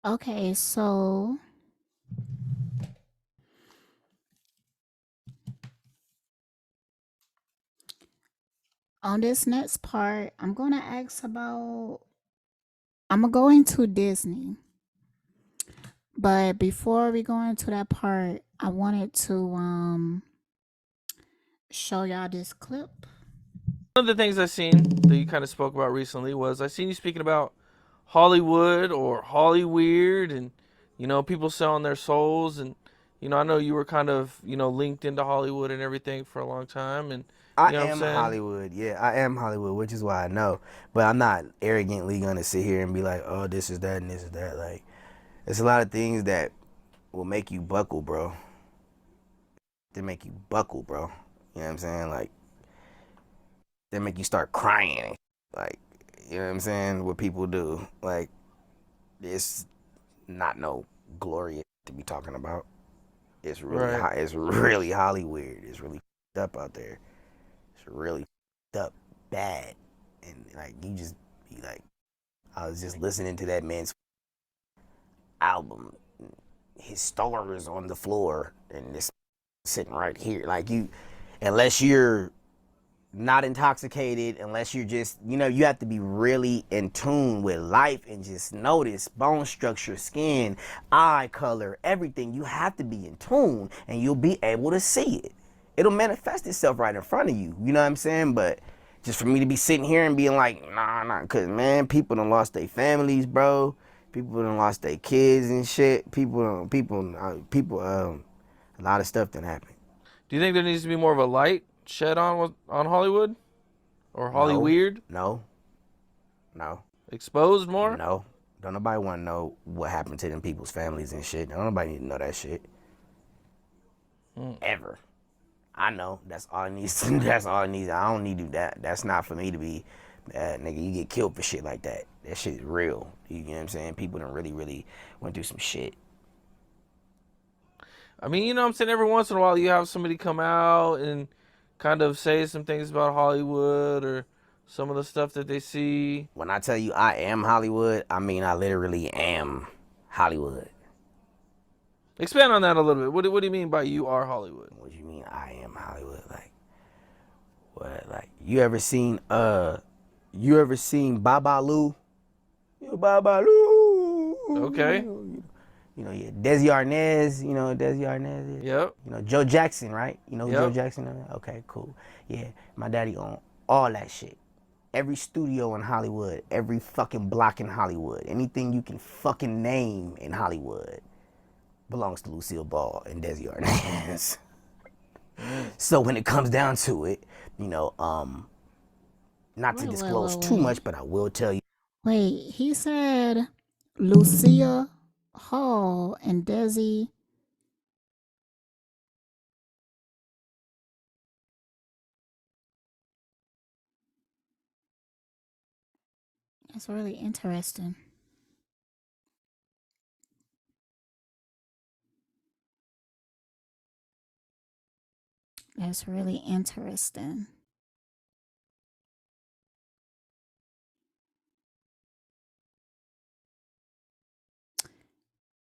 Okay, so on this next part, I'm going to ask about, I'm going to go into Disney. But before we go into that part, I wanted to show y'all this clip. One of the things I seen that you kind of spoke about recently was I seen you speaking about Hollywood or Hollyweird, and people selling their souls, and I know you were kind of linked into Hollywood and everything for a long time, and I you know what I'm am saying. Hollywood. Yeah, I am Hollywood, which is why I know. But I'm not arrogantly gonna sit here and be like, oh, this is that and this is that. Like, there's a lot of things that will make you buckle, bro. They make you buckle, bro. You know what I'm saying? Like, they make you start crying. Like, you know what I'm saying? What people do. Like, it's not no glorious to be talking about. It's really Right. high. It's really Hollywood. It's really up out there. It's really up bad. And like you just be like, I was just listening to that man's album. His star is on the floor and it's sitting right here. Like you, unless you're not intoxicated, unless you're just, you have to be really in tune with life and just notice bone structure, skin, eye color, everything. You have to be in tune and you'll be able to see it. It'll manifest itself right in front of you. You know what I'm saying? But just for me to be sitting here and being like, nah, because, man, people done lost their families, bro. People done lost their kids and shit. A lot of stuff done happened. Do you think there needs to be more of a light shed on Hollywood or No, Hollyweird? no, no. Exposed more? No. Don't nobody want to know what happened to them people's families and shit. Don't nobody need to know that shit. Ever. I know. That's all it needs. That's all it needs. I don't need to do that. That's not for me to be, nigga, you get killed for shit like that. That shit is real. You know what I'm saying? People done really, really went through some shit. I mean, you know what I'm saying? Every once in a while you have somebody come out and kind of say some things about Hollywood or some of the stuff that they see. When I tell you I am Hollywood, I mean I literally am Hollywood. Expand on that a little bit. What do you mean by you are Hollywood? What do you mean I am Hollywood? Like, what? Like, you ever seen Babalu? Babalu. Okay. Yeah, Desi Arnaz, Desi Arnaz is. Yep. Joe Jackson, right? You know who Joe Yep. Jackson is? Okay, cool. Yeah, my daddy owned all that shit. Every studio in Hollywood, every fucking block in Hollywood, anything you can fucking name in Hollywood belongs to Lucille Ball and Desi Arnaz. So when it comes down to it, not to disclose too much, but I will tell you. Wait, he said Lucia Hall and Desi. That's really interesting. That's really interesting.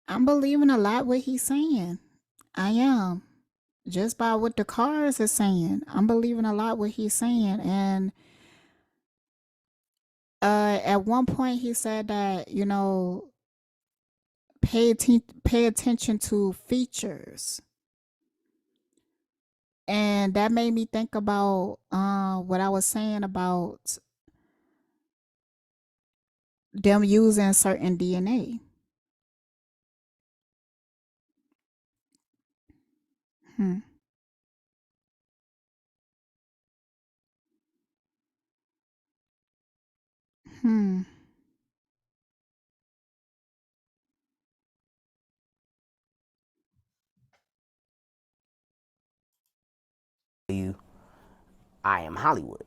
I'm believing a lot what he's saying. I am. Just by what the cards are saying. I'm believing a lot what he's saying. And at one point he said that, pay attention to features. And that made me think about what I was saying about them using certain DNA. Hmm. Hmm. I am Hollywood.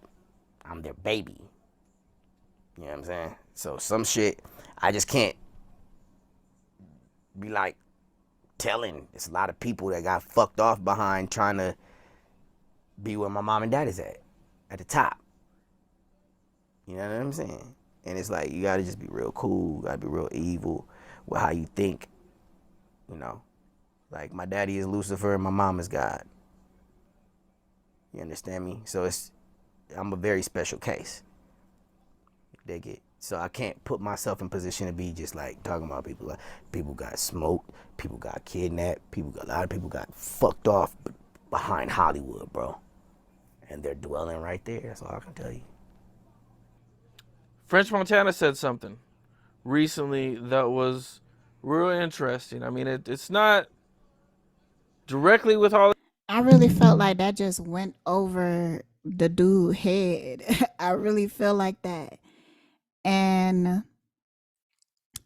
I'm their baby. You know what I'm saying? So some shit I just can't be like telling. It's a lot of people that got fucked off behind trying to be where my mom and dad is at the top. You know what I'm saying? And it's like you gotta just be real cool, gotta be real evil with how you think, you know. Like my daddy is Lucifer and my mom is God. You understand me? So I'm a very special case. Dig it? So I can't put myself in position to be just like talking about people. Like people got smoked, people got kidnapped, a lot of people got fucked off behind Hollywood, bro. And they're dwelling right there. That's all I can tell you. French Montana said something recently that was real interesting. I mean, it's not directly with all. I really felt like that just went over the dude head. I really feel like that. And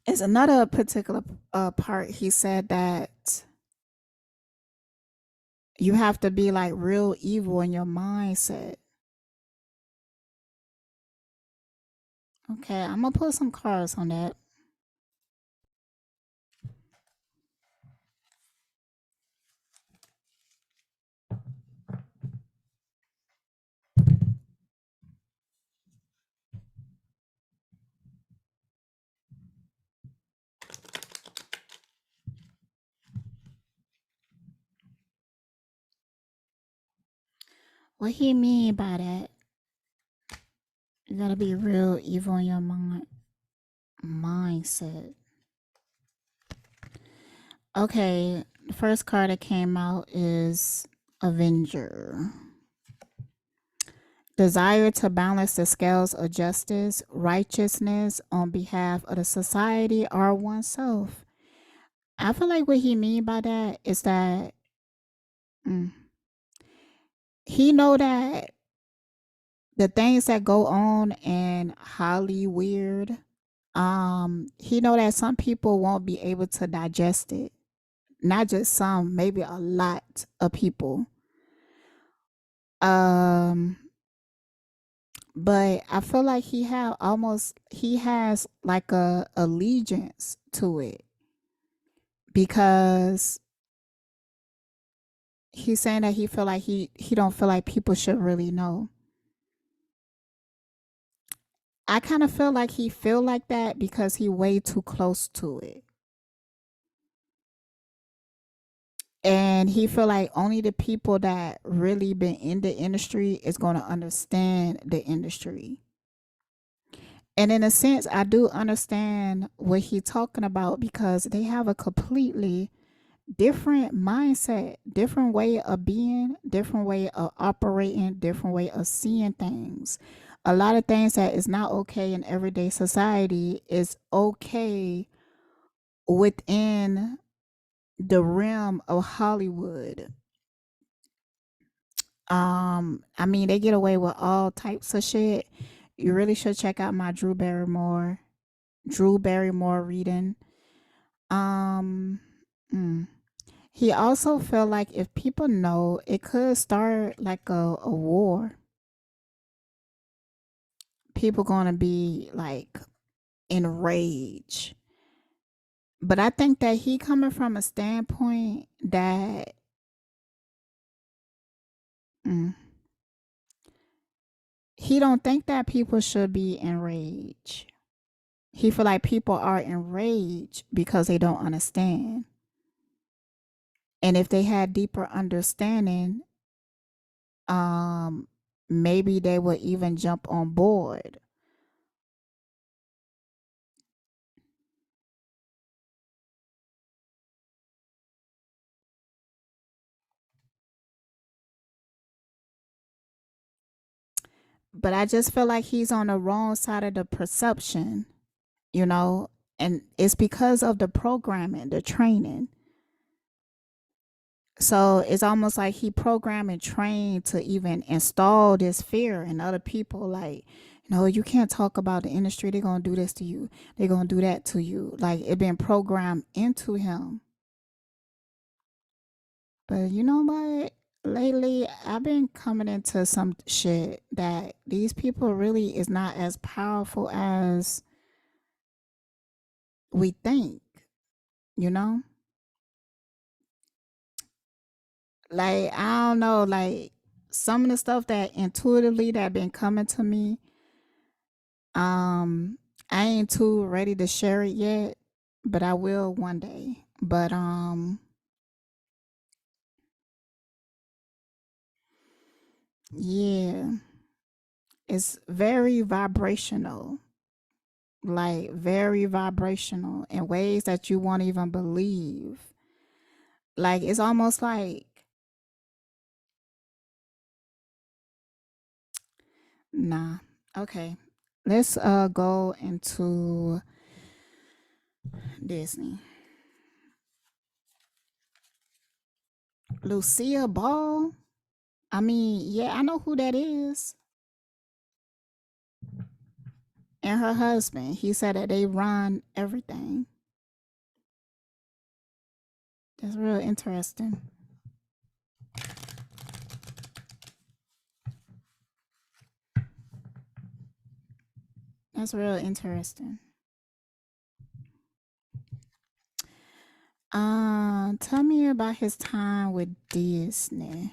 it's another particular part. He said that you have to be like real evil in your mindset. Okay, I'm gonna put some cards on that. What he mean by that? You gotta be real evil in your mindset. Okay, the first card that came out is Avenger. Desire to balance the scales of justice, righteousness on behalf of the society or oneself. I feel like what he mean by that is that he know that the things that go on in Hollywood, he know that some people won't be able to digest it. Not just some, maybe a lot of people. Um, but I feel like he has like a allegiance to it because he's saying that he feel like he don't feel like people should really know. I kind of feel like he feel like that because he way too close to it. And he feel like only the people that really been in the industry is going to understand the industry. And in a sense, I do understand what he's talking about because they have a completely different mindset, different way of being, different way of operating, different way of seeing things. A lot of things that is not okay in everyday society is okay within the realm of Hollywood. I mean, they get away with all types of shit. You really should check out my Drew Barrymore reading. Um, mm. He also felt like if people know, it could start like a war. People gonna be like enraged. But I think that he coming from a standpoint that mm, he don't think that people should be enraged. He feel like people are enraged because they don't understand. And if they had deeper understanding, um, maybe they would even jump on board. But I just feel like he's on the wrong side of the perception, you know, and it's because of the programming, the training. So it's almost like he programmed and trained to even install this fear in other people. Like, no, you can't talk about the industry. They're going to do this to you. They're going to do that to you. Like it been programmed into him. But you know what? Lately, I've been coming into some shit that these people really is not as powerful as we think, you know? Like, I don't know, like some of the stuff that intuitively that been coming to me, I ain't too ready to share it yet. but I will one day. But yeah, it's very vibrational, like very vibrational in ways that you won't even believe. Like it's almost like, nah. Okay. Let's go into Disney. Lucia Ball. I mean, yeah, I know who that is. And her husband. He said that they run everything. That's real interesting. That's real interesting. Tell me about his time with Disney.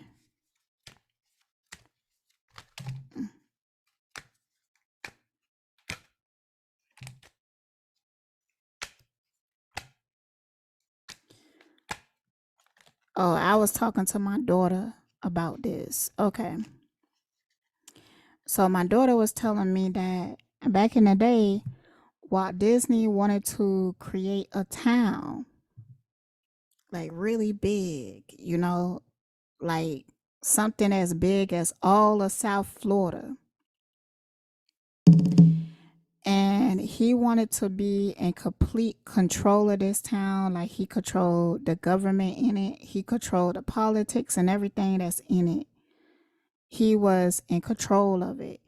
Oh, I was talking to my daughter about this. Okay. So my daughter was telling me that back in the day, Walt Disney wanted to create a town like really big, like something as big as all of South Florida. And he wanted to be in complete control of this town. Like he controlled the government in it, he controlled the politics and everything that's in it. He was in control of it.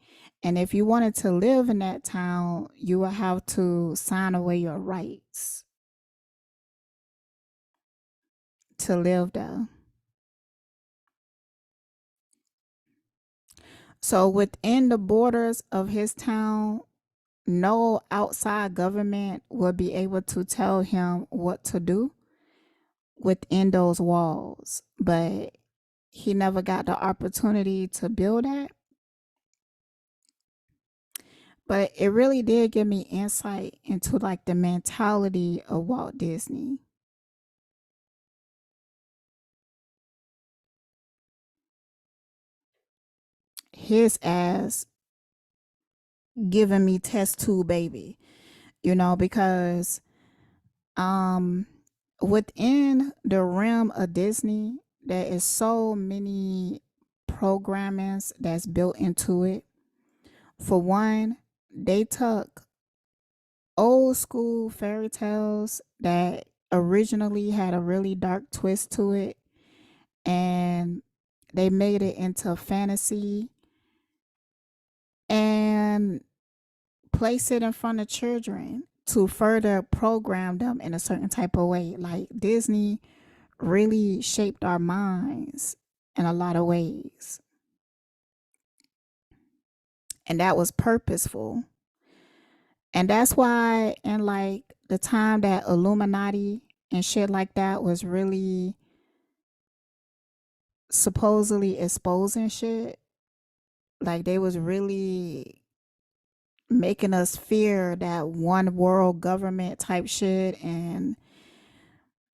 And if you wanted to live in that town, you would have to sign away your rights to live there. So within the borders of his town, no outside government will be able to tell him what to do within those walls. But he never got the opportunity to build that. But it really did give me insight into like the mentality of Walt Disney. His ass giving me test tube baby, because within the realm of Disney, there is so many programmings that's built into it. For one, they took old school fairy tales that originally had a really dark twist to it, and they made it into fantasy and place it in front of children to further program them in a certain type of way. Like Disney really shaped our minds in a lot of ways. And that was purposeful. And that's why in like the time that Illuminati and shit like that was really supposedly exposing shit, like they was really making us fear that one world government type shit. And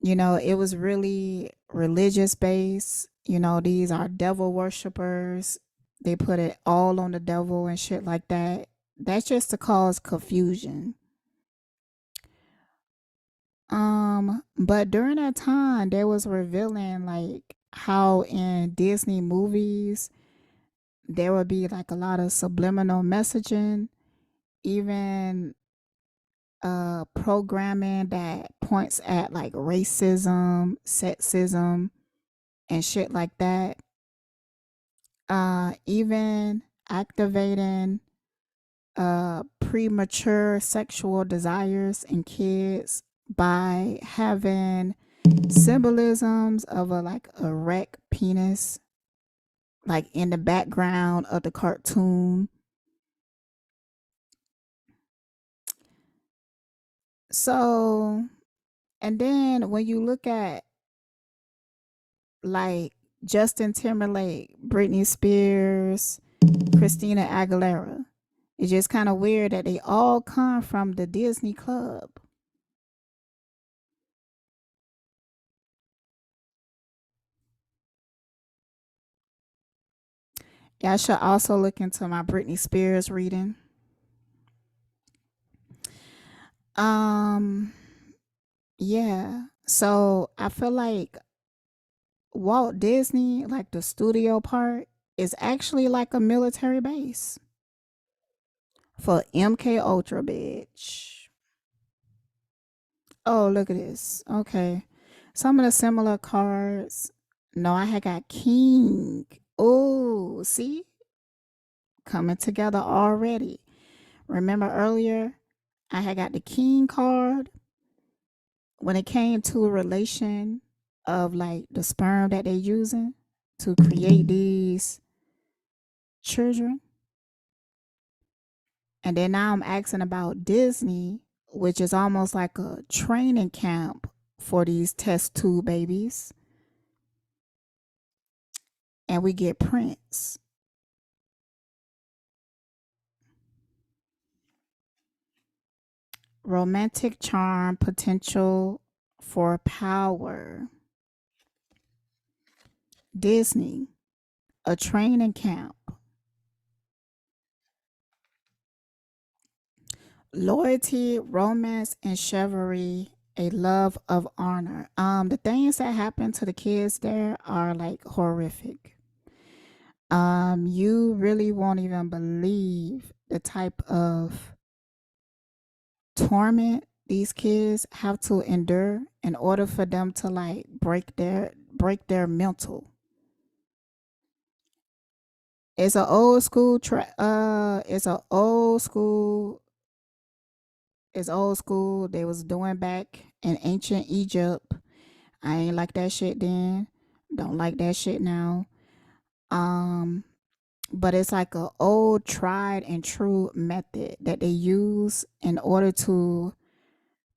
it was really religious based. These are devil worshippers. They put it all on the devil and shit like that. That's just to cause confusion. But during that time, they was revealing like how in Disney movies there would be like a lot of subliminal messaging, even programming that points at like racism, sexism, and shit like that. Even activating premature sexual desires in kids by having symbolisms of a like erect penis like in the background of the cartoon. So, and then when you look at like Justin Timberlake, Britney Spears, Christina Aguilera, it's just kind of weird that they all come from the Disney Club. Y'all should also look into my Britney Spears reading. Yeah. So I feel like Walt Disney, like the studio part, is actually like a military base for MK Ultra, bitch. Oh, look at this. Okay. Some of the similar cards. No, I had got King. Oh, see? Coming together already. Remember earlier, I had got the King card when it came to a relation of like the sperm that they using to create these children. And then now I'm asking about Disney, which is almost like a training camp for these test tube babies. And we get Prince. Romantic charm, potential for power. Disney, a training camp. Loyalty, romance, and chivalry, a love of honor. The things that happen to the kids there are like horrific. You really won't even believe the type of torment these kids have to endure in order for them to like break their mental. It's an old school it's old school they was doing back in ancient Egypt. I ain't like that shit then. Don't like that shit now. But it's like a old tried and true method that they use in order to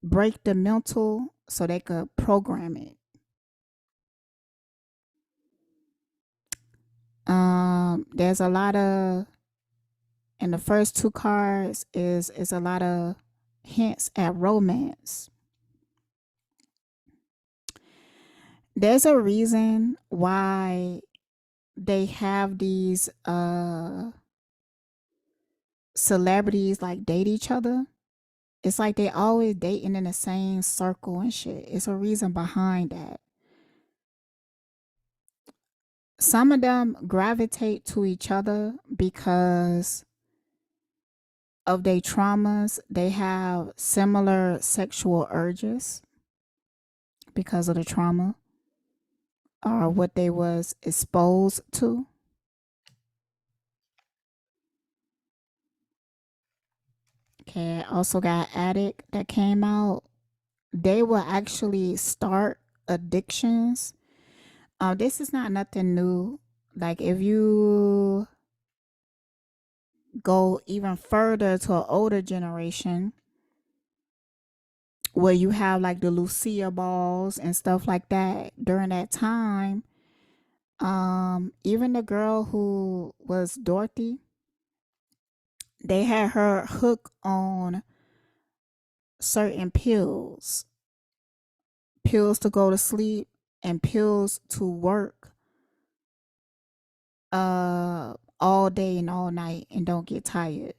break the mental so they could program it. There's a lot of and the first two cards is a lot of hints at romance. There's a reason why they have these celebrities like date each other. It's like they always dating in the same circle and shit. It's a reason behind that. Some of them gravitate to each other because of their traumas. They have similar sexual urges because of the trauma or what they was exposed to. Okay, I also got Addict that came out. They will actually start addictions. This is not nothing new. Like if you go even further to an older generation where you have like the Lucia balls and stuff like that during that time, even the girl who was Dorothy, they had her hook on certain pills to go to sleep and pills to work all day and all night and don't get tired.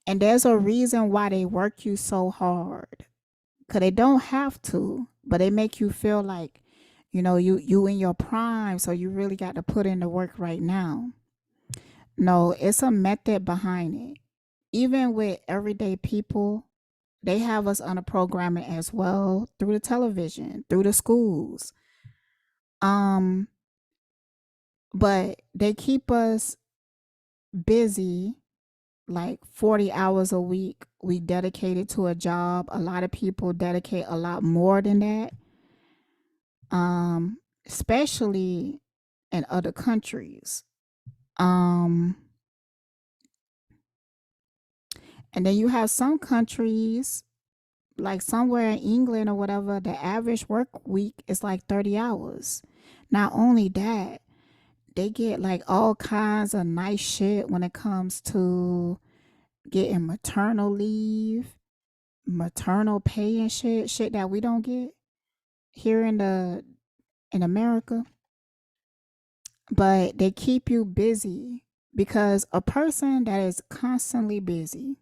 And there's a reason why they work you so hard. Cause they don't have to, but they make you feel like, you in your prime, so you really got to put in the work right now. No, it's a method behind it. Even with everyday people, they have us on a programming as well through the television, through the schools. But they keep us busy like 40 hours a week. We dedicated to a job. A lot of people dedicate a lot more than that. Especially in other countries. And then you have some countries, like somewhere in England or whatever, the average work week is like 30 hours. Not only that, they get like all kinds of nice shit when it comes to getting maternal leave, maternal pay and shit that we don't get here in America. but they keep you busy because a person that is constantly busy,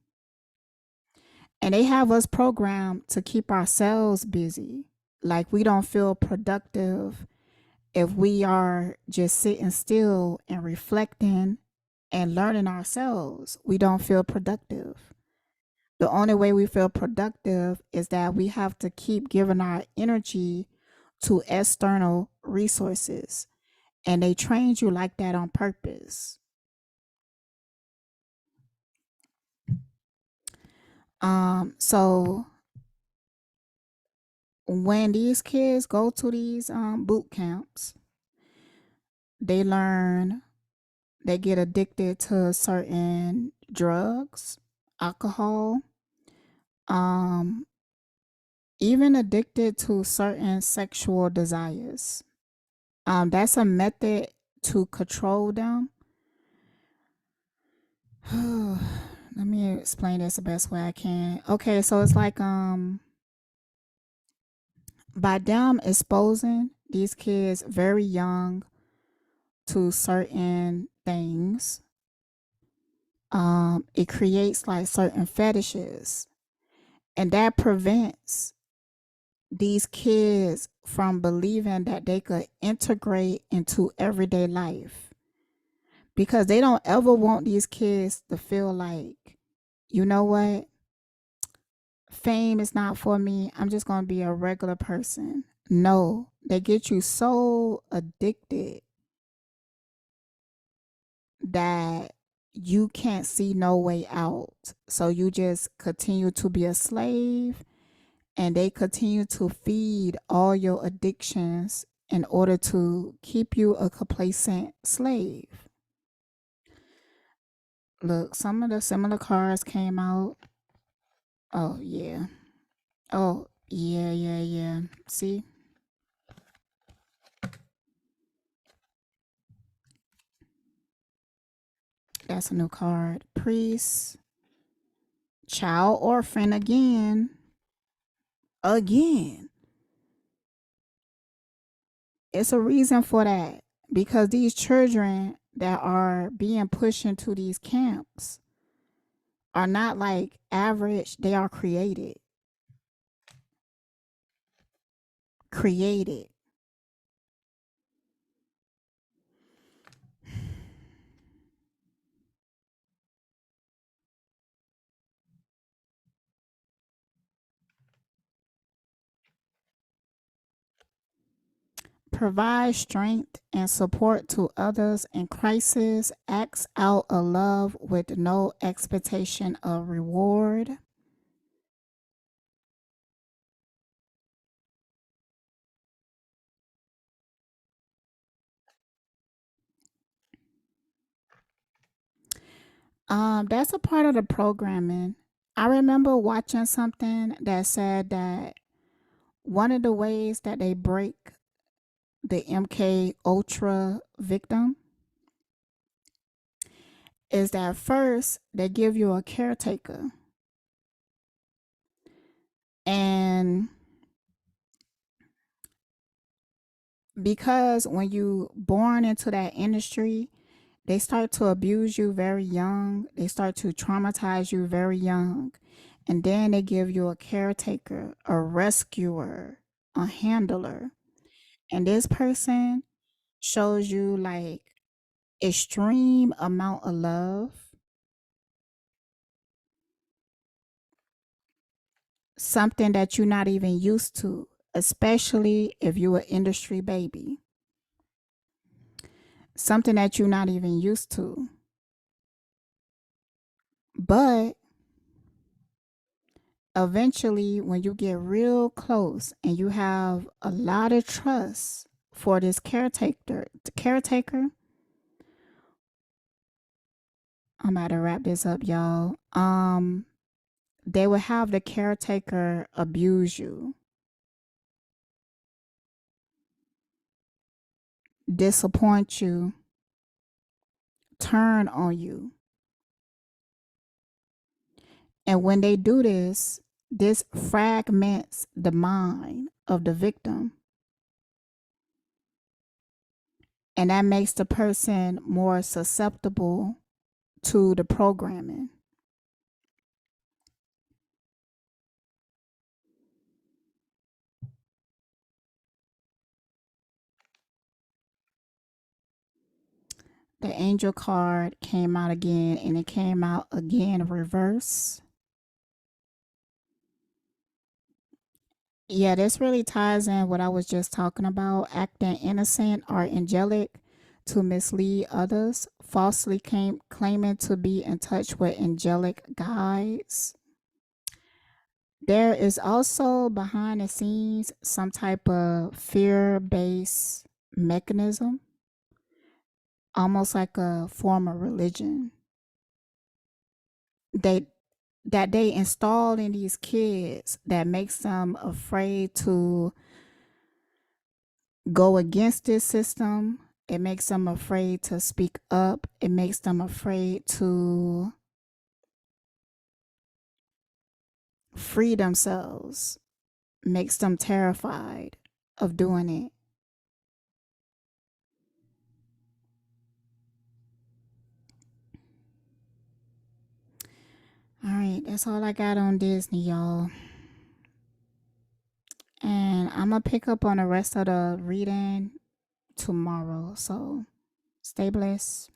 and they have us programmed to keep ourselves busy. Like we don't feel productive if we are just sitting still and reflecting and learning ourselves. We don't feel productive. The only way we feel productive is that we have to keep giving our energy to external resources. And they trained you like that on purpose. So when these kids go to these boot camps, they learn, they get addicted to certain drugs, alcohol, um, even addicted to certain sexual desires. That's a method to control them. Let me explain this the best way I can. Okay, so it's like by them exposing these kids very young to certain things, it creates like certain fetishes, and that prevents these kids from believing that they could integrate into everyday life, because they don't ever want these kids to feel like, you know what, fame is not for me, I'm just going to be a regular person. No, they get you so addicted that you can't see no way out. So you just continue to be a slave, and they continue to feed all your addictions in order to keep you a complacent slave. Look, some of the similar cards came out. Oh, yeah. Oh, yeah, yeah, yeah. See? That's a new card. Priest. Child orphan again. Again. It's a reason for that, because these children that are being pushed into these camps are not like average, they are created. Created. Provide strength and support to others in crisis. Acts out of love with no expectation of reward. That's a part of the programming. I remember watching something that said that one of the ways that they break the MK Ultra victim is that first they give you a caretaker, and because when you born into that industry, they start to abuse you very young, they start to traumatize you very young, and then they give you a caretaker, a rescuer, a handler, and this person shows you like extreme amount of love, something that you're not even used to, especially if you're an industry baby, something that you're not even used to. But eventually, when you get real close and you have a lot of trust for this caretaker, I'm about to wrap this up, y'all. They will have the caretaker abuse you, disappoint you, turn on you. And when they do this fragments the mind of the victim. And that makes the person more susceptible to the programming. The angel card came out again, and it came out again reverse. Yeah, this really ties in what I was just talking about, acting innocent or angelic to mislead others, falsely claiming to be in touch with angelic guides. There is also behind the scenes some type of fear-based mechanism, almost like a form of religion. They that they install in these kids that makes them afraid to go against this system. It makes them afraid to speak up. It makes them afraid to free themselves. Makes them terrified of doing it. All right, that's all I got on Disney, y'all. And I'm going to pick up on the rest of the reading tomorrow. So stay blessed.